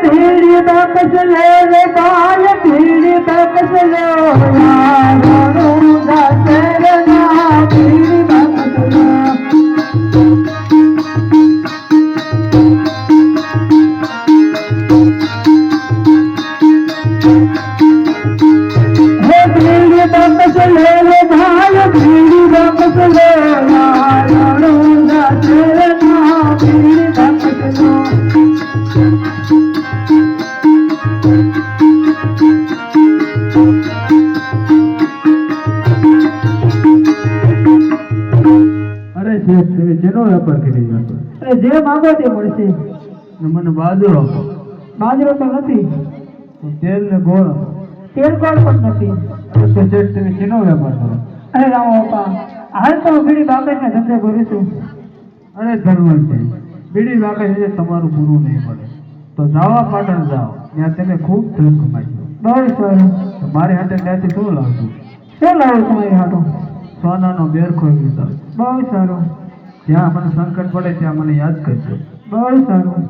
ભીડી bucks લે રે ભાઈ ભીડી બકસ લો યારું દાસરના ભીડી બકસ લો હે ભીડી બકસ લે રે ભાઈ ભીડી બકસ લો યારું દાસરના ભીડી બકસ લો તમે જેનો વેપાર કરી જશો અરે જે માંગો તે મળશે મને બાજરો બાજરો તો નથી તેલ ને ગોળ તેલ ગોળ પણ નથી તો શેઠ તમે જેનો વેપાર કરો અરે રામ બાપા હાલ તો હું બીડી બાકસના ધંધે કરું છું અરે ધર્મલ છે બીડી વાગે છે તમારું પૂરું નહીં પડે તો જાવા પાટણ જાઓ ત્યાં તમે ખૂબ ધન કમાઈ બહુ સારું તો મારી હાથે ત્યાંથી શું લાવશું શું લાવું તમારી હાટો સોનાનો બેરખો લીધો બહુ સારું જ્યાં મને સંકટ પડે ત્યાં મને યાદ કરજો બહુ સારું